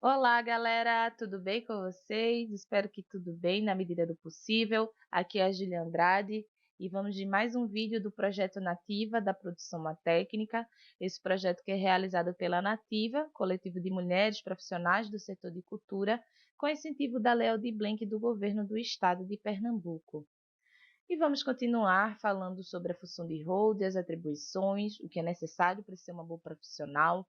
Olá, galera, tudo bem com vocês? Espero que tudo bem na medida do possível. Aqui é a Julia Andrade e vamos de mais um vídeo do projeto Nativa da Produção Uma Técnica. Esse projeto que é realizado pela Nativa, coletivo de mulheres profissionais do setor de cultura, com incentivo da Lei Aldir Blanc do governo do estado de Pernambuco. E vamos continuar falando sobre a função de holder, as atribuições, o que é necessário para ser uma boa profissional.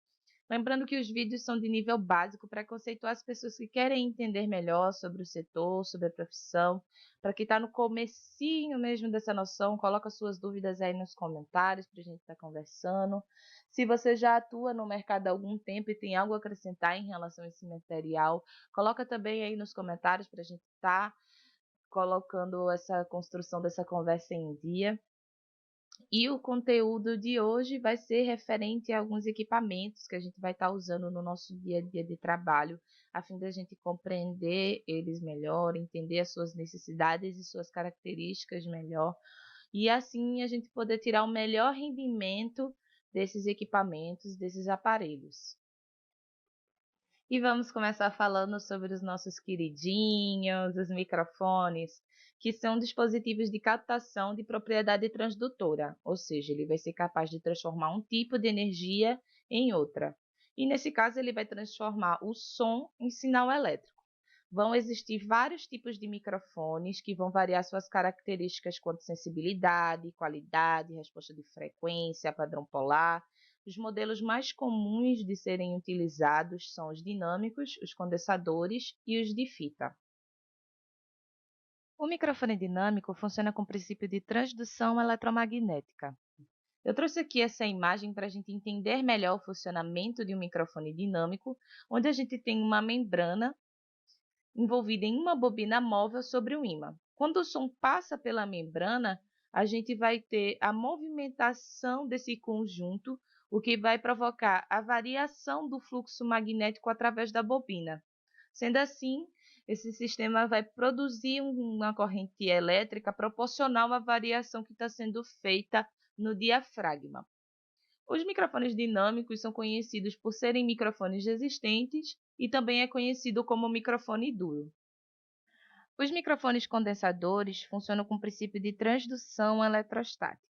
Lembrando que os vídeos são de nível básico para conceituar as pessoas que querem entender melhor sobre o setor, sobre a profissão. Para quem está no comecinho mesmo dessa noção, coloca suas dúvidas aí nos comentários para a gente estar conversando. Se você já atua no mercado há algum tempo e tem algo a acrescentar em relação a esse material, coloca também aí nos comentários para a gente estar colocando essa construção dessa conversa em dia. E o conteúdo de hoje vai ser referente a alguns equipamentos que a gente vai estar usando no nosso dia a dia de trabalho, a fim da gente compreender eles melhor, entender as suas necessidades e suas características melhor, e assim a gente poder tirar o melhor rendimento desses equipamentos, desses aparelhos. E vamos começar falando sobre os nossos queridinhos, os microfones, que são dispositivos de captação de propriedade transdutora, ou seja, ele vai ser capaz de transformar um tipo de energia em outra. E nesse caso, ele vai transformar o som em sinal elétrico. Vão existir vários tipos de microfones que vão variar suas características quanto sensibilidade, qualidade, resposta de frequência, padrão polar. Os modelos mais comuns de serem utilizados são os dinâmicos, os condensadores e os de fita. O microfone dinâmico funciona com o princípio de transdução eletromagnética. Eu trouxe aqui essa imagem para a gente entender melhor o funcionamento de um microfone dinâmico, onde a gente tem uma membrana envolvida em uma bobina móvel sobre o ímã. Quando o som passa pela membrana, a gente vai ter a movimentação desse conjunto, o que vai provocar a variação do fluxo magnético através da bobina. Sendo assim, esse sistema vai produzir uma corrente elétrica proporcional à variação que está sendo feita no diafragma. Os microfones dinâmicos são conhecidos por serem microfones resistentes e também é conhecido como microfone duro. Os microfones condensadores funcionam com o princípio de transdução eletrostática.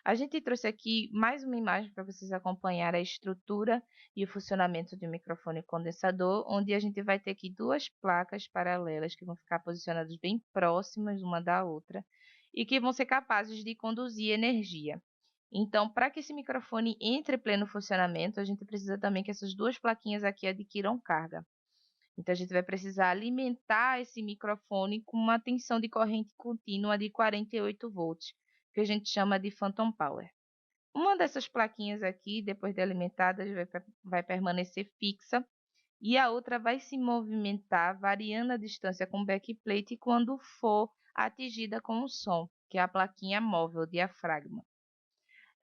A gente trouxe aqui mais uma imagem para vocês acompanhar a estrutura e o funcionamento de um microfone condensador, onde a gente vai ter aqui duas placas paralelas que vão ficar posicionadas bem próximas uma da outra e que vão ser capazes de conduzir energia. Então, para que esse microfone entre em pleno funcionamento, a gente precisa também que essas duas plaquinhas aqui adquiram carga. Então, a gente vai precisar alimentar esse microfone com uma tensão de corrente contínua de 48 volts, que a gente chama de phantom power. Uma dessas plaquinhas aqui, depois de alimentada, vai permanecer fixa e a outra vai se movimentar variando a distância com o backplate quando for atingida com o som, que é a plaquinha móvel, o diafragma.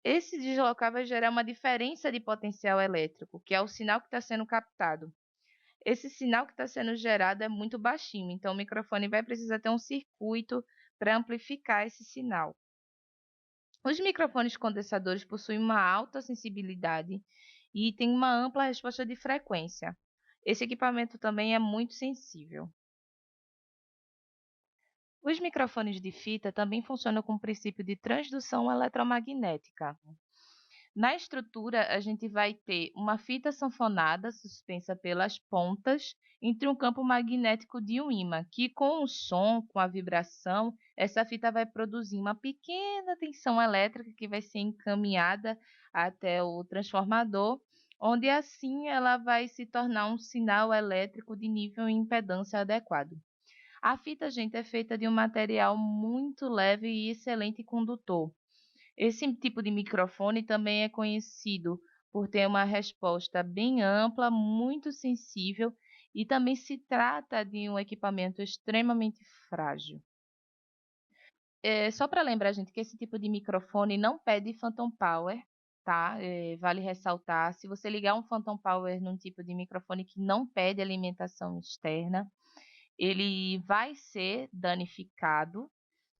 Esse deslocar vai gerar uma diferença de potencial elétrico, que é o sinal que está sendo captado. Esse sinal que está sendo gerado é muito baixinho, então o microfone vai precisar ter um circuito para amplificar esse sinal. Os microfones condensadores possuem uma alta sensibilidade e têm uma ampla resposta de frequência. Esse equipamento também é muito sensível. Os microfones de fita também funcionam com o princípio de transdução eletromagnética. Na estrutura, a gente vai ter uma fita sanfonada suspensa pelas pontas entre um campo magnético de um ímã, que com o som, com a vibração, essa fita vai produzir uma pequena tensão elétrica que vai ser encaminhada até o transformador, onde assim ela vai se tornar um sinal elétrico de nível e impedância adequado. A fita, gente, é feita de um material muito leve e excelente condutor. Esse tipo de microfone também é conhecido por ter uma resposta bem ampla, muito sensível e também se trata de um equipamento extremamente frágil. Só para lembrar, gente, que esse tipo de microfone não pede phantom power, tá? Vale ressaltar, se você ligar um phantom power num tipo de microfone que não pede alimentação externa, ele vai ser danificado.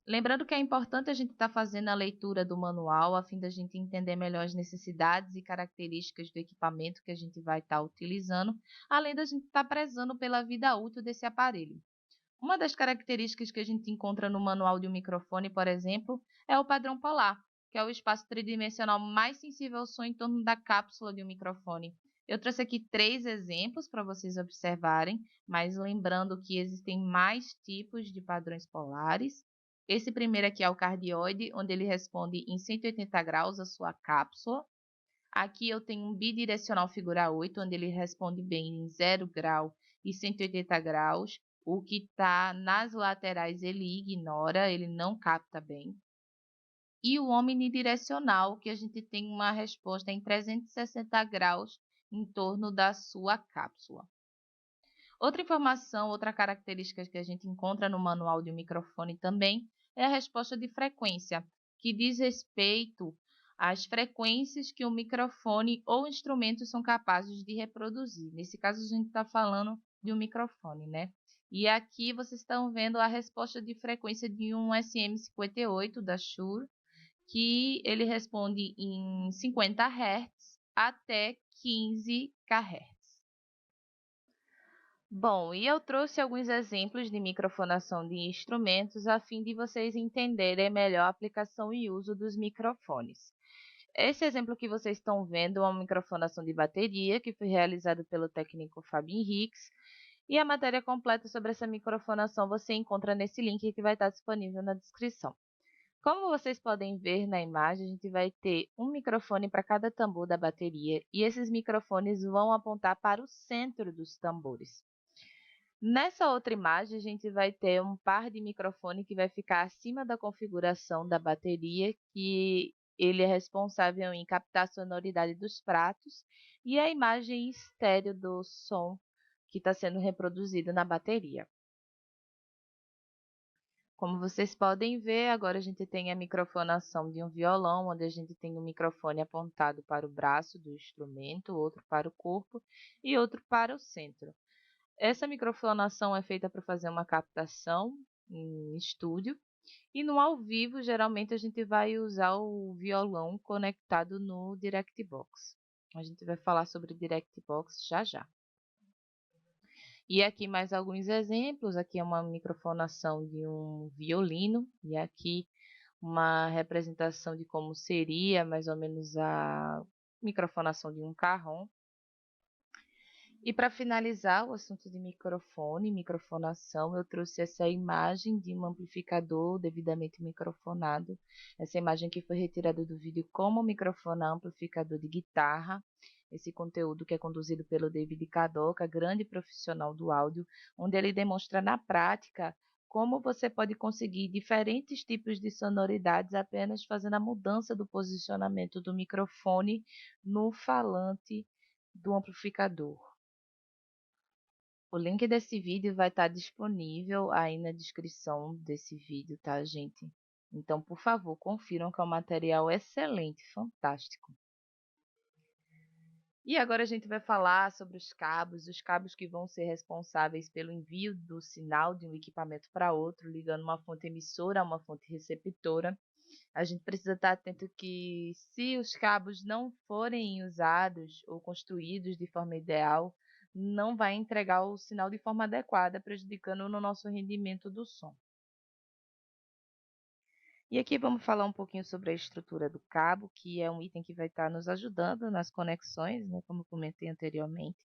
Lembrando que é importante a gente estar fazendo a leitura do manual a fim da gente entender melhor as necessidades e características do equipamento que a gente vai estar utilizando, além da gente estar prezando pela vida útil desse aparelho. Uma das características que a gente encontra no manual de um microfone, por exemplo, é o padrão polar, que é o espaço tridimensional mais sensível ao som em torno da cápsula de um microfone. Eu trouxe aqui 3 exemplos para vocês observarem, mas lembrando que existem mais tipos de padrões polares. Esse primeiro aqui é o cardioide, onde ele responde em 180 graus a sua cápsula. Aqui eu tenho um bidirecional figura 8, onde ele responde bem em 0 grau e 180 graus. O que está nas laterais ele ignora, ele não capta bem. E o omnidirecional, que a gente tem uma resposta em 360 graus em torno da sua cápsula. Outra informação, outra característica que a gente encontra no manual de um microfone também é a resposta de frequência, que diz respeito às frequências que o microfone ou instrumento são capazes de reproduzir. Nesse caso, a gente está falando de um microfone, né? E aqui vocês estão vendo a resposta de frequência de um SM58 da Shure, que ele responde em 50 Hz até 15 kHz. Bom, e eu trouxe alguns exemplos de microfonação de instrumentos a fim de vocês entenderem melhor a aplicação e uso dos microfones. Esse exemplo que vocês estão vendo é uma microfonação de bateria que foi realizada pelo técnico Fábio Henriques, e a matéria completa sobre essa microfonação você encontra nesse link que vai estar disponível na descrição. Como vocês podem ver na imagem, a gente vai ter um microfone para cada tambor da bateria e esses microfones vão apontar para o centro dos tambores. Nessa outra imagem, a gente vai ter um par de microfone que vai ficar acima da configuração da bateria, que ele é responsável em captar a sonoridade dos pratos, e a imagem estéreo do som que está sendo reproduzido na bateria. Como vocês podem ver, agora a gente tem a microfonação de um violão, onde a gente tem um microfone apontado para o braço do instrumento, outro para o corpo e outro para o centro. Essa microfonação é feita para fazer uma captação em estúdio e no ao vivo, geralmente a gente vai usar o violão conectado no DirectBox. A gente vai falar sobre DirectBox já já. E aqui mais alguns exemplos, aqui é uma microfonação de um violino e aqui uma representação de como seria mais ou menos a microfonação de um carrom. E para finalizar o assunto de microfone, microfonação, eu trouxe essa imagem de um amplificador devidamente microfonado. Essa imagem que foi retirada do vídeo Como microfonar amplificador de guitarra. Esse conteúdo que é conduzido pelo David Kadoka, grande profissional do áudio, onde ele demonstra na prática como você pode conseguir diferentes tipos de sonoridades apenas fazendo a mudança do posicionamento do microfone no falante do amplificador. O link desse vídeo vai estar disponível aí na descrição desse vídeo, tá, gente? Então, por favor, confiram que é um material excelente, fantástico. E agora a gente vai falar sobre os cabos que vão ser responsáveis pelo envio do sinal de um equipamento para outro, ligando uma fonte emissora a uma fonte receptora. A gente precisa estar atento que, se os cabos não forem usados ou construídos de forma ideal, não vai entregar o sinal de forma adequada, prejudicando no nosso rendimento do som. E aqui vamos falar um pouquinho sobre a estrutura do cabo, que é um item que vai estar nos ajudando nas conexões, né, como eu comentei anteriormente.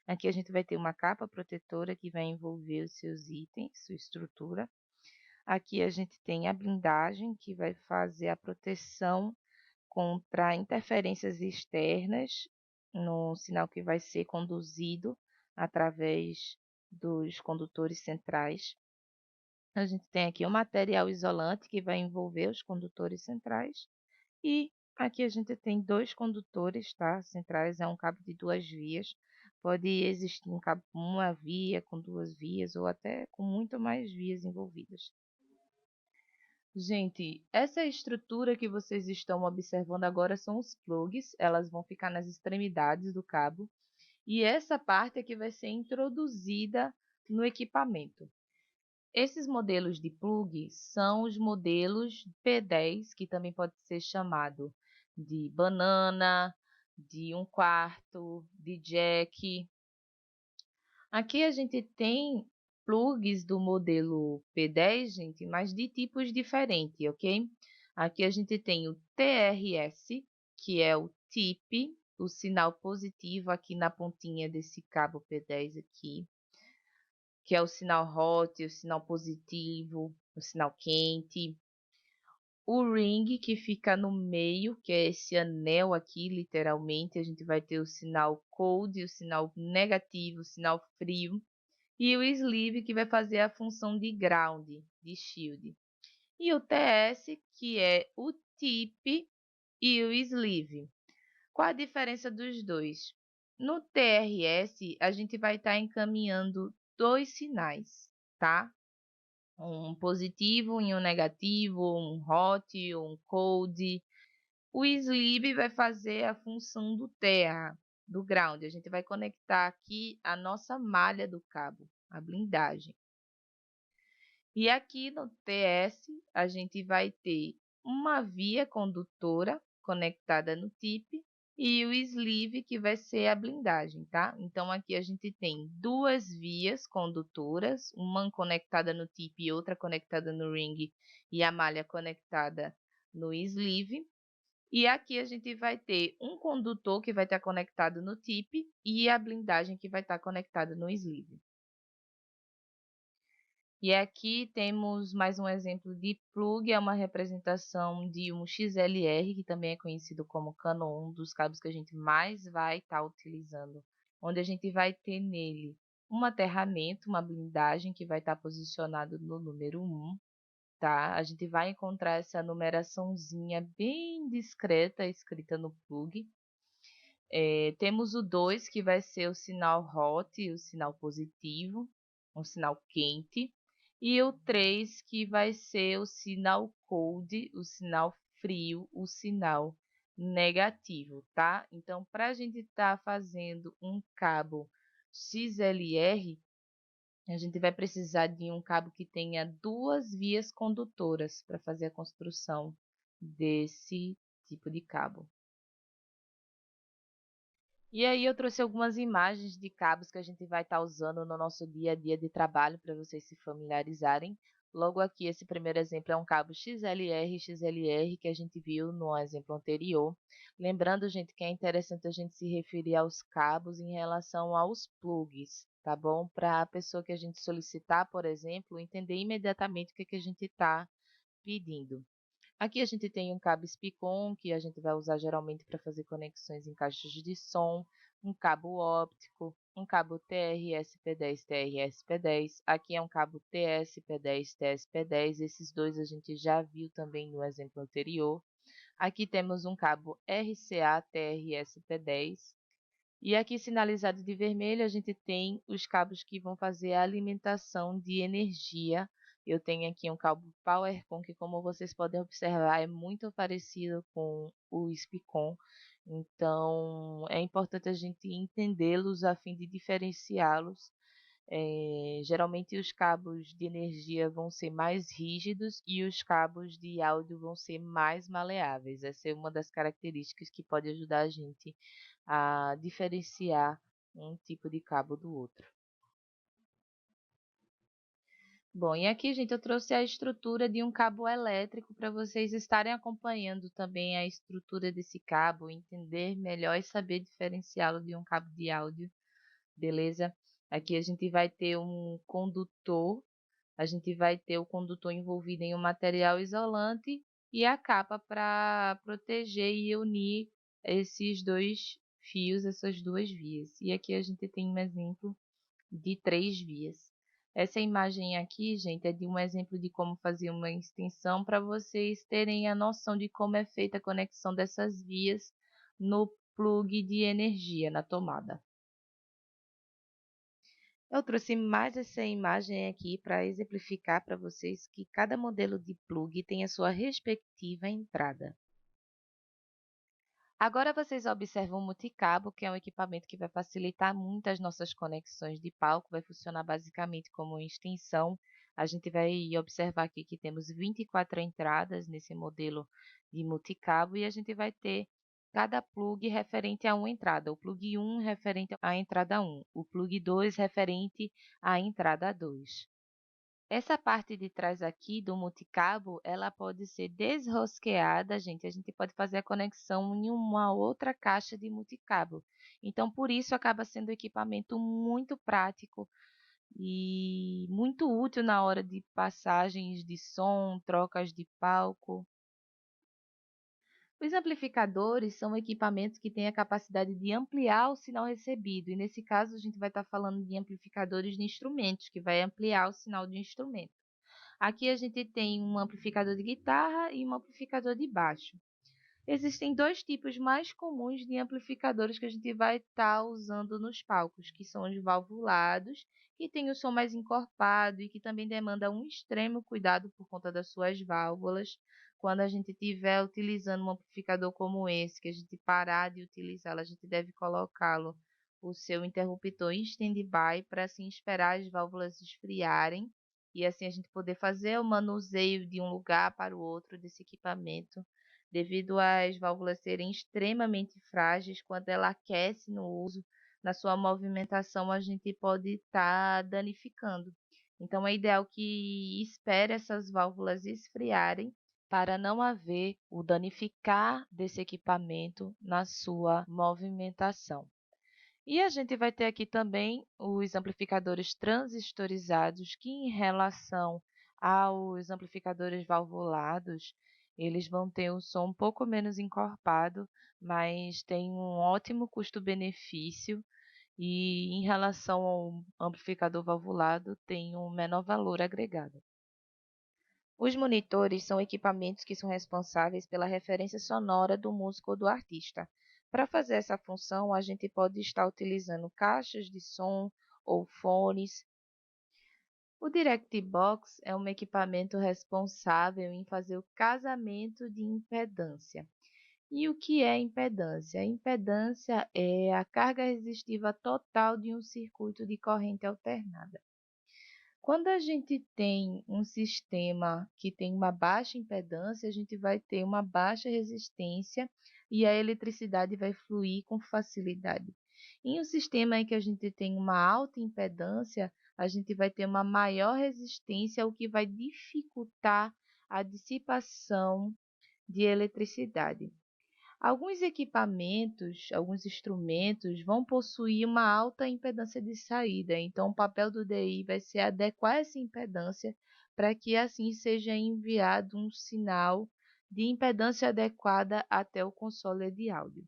Aqui a gente vai ter uma capa protetora que vai envolver os seus itens, sua estrutura. Aqui a gente tem a blindagem, que vai fazer a proteção contra interferências externas no sinal que vai ser conduzido através dos condutores centrais. A gente tem aqui o material isolante que vai envolver os condutores centrais e aqui a gente tem dois condutores, tá? Centrais, é um cabo de 2 vias. Pode existir um cabo com uma via, com 2 vias ou até com muito mais vias envolvidas. Gente, essa estrutura que vocês estão observando agora são os plugs, elas vão ficar nas extremidades do cabo, e essa parte é que vai ser introduzida no equipamento. Esses modelos de plug são os modelos P10, que também pode ser chamado de banana, de 1/4, de jack. Aqui a gente tem plugs do modelo P10, gente, mas de tipos diferentes, ok? Aqui a gente tem o TRS, que é o tip, o sinal positivo aqui na pontinha desse cabo P10 aqui, que é o sinal hot, o sinal positivo, o sinal quente. O ring, que fica no meio, que é esse anel aqui, literalmente, a gente vai ter o sinal cold, o sinal negativo, o sinal frio. E o sleeve, que vai fazer a função de ground, de shield. E o TS, que é o tip e o sleeve. Qual a diferença dos dois? No TRS, a gente vai estar encaminhando dois sinais, tá? Um positivo e um negativo, um hot, um cold. O sleeve vai fazer a função do terra, do ground. A gente vai conectar aqui a nossa malha do cabo, a blindagem. E aqui no TS, a gente vai ter uma via condutora conectada no tip e o sleeve, que vai ser a blindagem, tá? Então, aqui a gente tem duas vias condutoras, uma conectada no tip e outra conectada no ring, e a malha conectada no sleeve. E aqui a gente vai ter um condutor que vai estar conectado no tip e a blindagem que vai estar conectada no sleeve. E aqui temos mais um exemplo de plug, é uma representação de um XLR, que também é conhecido como Canon, um dos cabos que a gente mais vai estar utilizando, onde a gente vai ter nele um aterramento, uma blindagem que vai estar posicionado no número 1, tá? A gente vai encontrar essa numeraçãozinha bem discreta escrita no plug. Temos o 2, que vai ser o sinal hot, o sinal positivo, um sinal quente. E o 3, que vai ser o sinal cold, o sinal frio, o sinal negativo, tá? Então, para a gente estar fazendo um cabo XLR, a gente vai precisar de um cabo que tenha duas vias condutoras para fazer a construção desse tipo de cabo. E aí eu trouxe algumas imagens de cabos que a gente vai estar usando no nosso dia a dia de trabalho para vocês se familiarizarem. Logo aqui, esse primeiro exemplo é um cabo XLR que a gente viu no exemplo anterior. Lembrando, gente, que é interessante a gente se referir aos cabos em relação aos plugs, tá bom? Para a pessoa que a gente solicitar, por exemplo, entender imediatamente o que a gente está pedindo. Aqui a gente tem um cabo SPICON, que a gente vai usar geralmente para fazer conexões em caixas de som, um cabo óptico, um cabo TRS-P10, TRS-P10. Aqui é um cabo TS-P10, TS-P10. Esses dois a gente já viu também no exemplo anterior. Aqui temos um cabo RCA TRS-P10. E aqui sinalizado de vermelho, a gente tem os cabos que vão fazer a alimentação de energia. Eu tenho aqui um cabo PowerCon, que como vocês podem observar, é muito parecido com o SPICON. Então, é importante a gente entendê-los a fim de diferenciá-los. Geralmente os cabos de energia vão ser mais rígidos e os cabos de áudio vão ser mais maleáveis. Essa é uma das características que pode ajudar a gente a diferenciar um tipo de cabo do outro. Bom, e aqui, gente, eu trouxe a estrutura de um cabo elétrico para vocês estarem acompanhando também a estrutura desse cabo, entender melhor e saber diferenciá-lo de um cabo de áudio, beleza? Aqui a gente vai ter um condutor, a gente vai ter o condutor envolvido em um material isolante e a capa para proteger e unir esses dois fios, essas duas vias. E aqui a gente tem um exemplo de 3 vias. Essa imagem aqui, gente, é de um exemplo de como fazer uma extensão para vocês terem a noção de como é feita a conexão dessas vias no plug de energia, na tomada. Eu trouxe mais essa imagem aqui para exemplificar para vocês que cada modelo de plug tem a sua respectiva entrada. Agora vocês observam o multicabo, que é um equipamento que vai facilitar muito as nossas conexões de palco, vai funcionar basicamente como uma extensão. A gente vai observar aqui que temos 24 entradas nesse modelo de multicabo e a gente vai ter cada plug referente a uma entrada, o plug 1 referente à entrada 1, o plug 2 referente à entrada 2. Essa parte de trás aqui do multicabo, ela pode ser desrosqueada, gente. A gente pode fazer a conexão em uma outra caixa de multicabo. Então, por isso, acaba sendo um equipamento muito prático e muito útil na hora de passagens de som, trocas de palco. Os amplificadores são equipamentos que têm a capacidade de ampliar o sinal recebido, e nesse caso a gente vai estar falando de amplificadores de instrumentos, que vai ampliar o sinal de instrumento. Aqui a gente tem um amplificador de guitarra e um amplificador de baixo. Existem dois tipos mais comuns de amplificadores que a gente vai estar usando nos palcos, que são os valvulados, que têm o som mais encorpado e que também demanda um extremo cuidado por conta das suas válvulas. Quando a gente estiver utilizando um amplificador como esse, que a gente parar de utilizá-lo, a gente deve colocá-lo o seu interruptor em stand-by para assim esperar as válvulas esfriarem e assim a gente poder fazer o manuseio de um lugar para o outro desse equipamento. Devido às válvulas serem extremamente frágeis, quando ela aquece no uso, na sua movimentação, a gente pode estar danificando. Então, é ideal que espere essas válvulas esfriarem para não haver o danificar desse equipamento na sua movimentação. E a gente vai ter aqui também os amplificadores transistorizados, que em relação aos amplificadores valvulados, eles vão ter um som um pouco menos encorpado, mas tem um ótimo custo-benefício e em relação ao amplificador valvulado tem um menor valor agregado. Os monitores são equipamentos que são responsáveis pela referência sonora do músico ou do artista. Para fazer essa função, a gente pode estar utilizando caixas de som ou fones. O Direct Box é um equipamento responsável em fazer o casamento de impedância. E o que é impedância? A impedância é a carga resistiva total de um circuito de corrente alternada. Quando a gente tem um sistema que tem uma baixa impedância, a gente vai ter uma baixa resistência e a eletricidade vai fluir com facilidade. Em um sistema em que a gente tem uma alta impedância, a gente vai ter uma maior resistência, o que vai dificultar a dissipação de eletricidade. Alguns equipamentos, alguns instrumentos vão possuir uma alta impedância de saída, então o papel do DI vai ser adequar essa impedância para que assim seja enviado um sinal de impedância adequada até o console de áudio.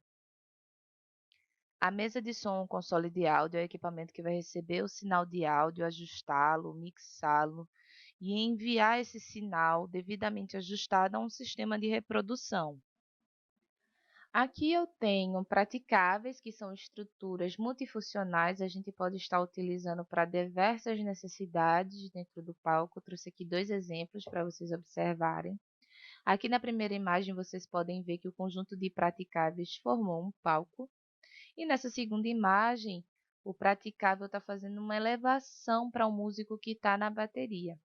A mesa de som ou console de áudio é o equipamento que vai receber o sinal de áudio, ajustá-lo, mixá-lo e enviar esse sinal devidamente ajustado a um sistema de reprodução. Aqui eu tenho praticáveis, que são estruturas multifuncionais, a gente pode estar utilizando para diversas necessidades dentro do palco. Eu trouxe aqui dois exemplos para vocês observarem. Aqui na primeira imagem vocês podem ver que o conjunto de praticáveis formou um palco. E nessa segunda imagem, o praticável está fazendo uma elevação para o músico que está na bateria.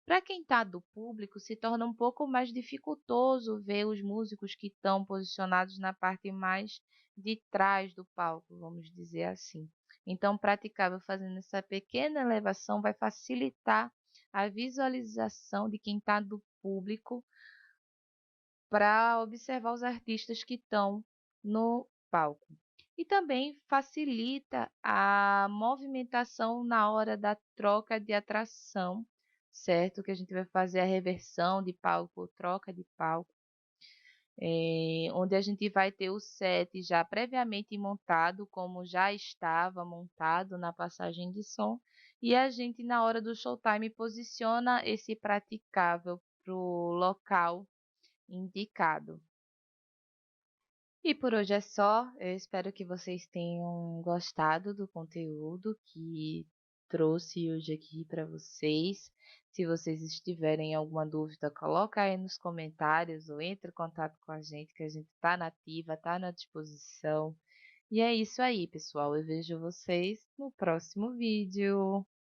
Para quem está do público, se torna um pouco mais dificultoso ver os músicos que estão posicionados na parte mais de trás do palco, vamos dizer assim. Então, praticável fazendo essa pequena elevação vai facilitar a visualização de quem está do público para observar os artistas que estão no palco. E também facilita a movimentação na hora da troca de atração, certo? Que a gente vai fazer a reversão de palco ou troca de palco, onde a gente vai ter o set já previamente montado, como já estava montado na passagem de som, e a gente, na hora do showtime, posiciona esse praticável para o local indicado. E por hoje é só. Eu espero que vocês tenham gostado do conteúdo que trouxe hoje aqui para vocês. Se vocês tiverem alguma dúvida, coloca aí nos comentários ou entre em contato com a gente, que a gente está nativa, está na disposição. E é isso aí, pessoal. Eu vejo vocês no próximo vídeo.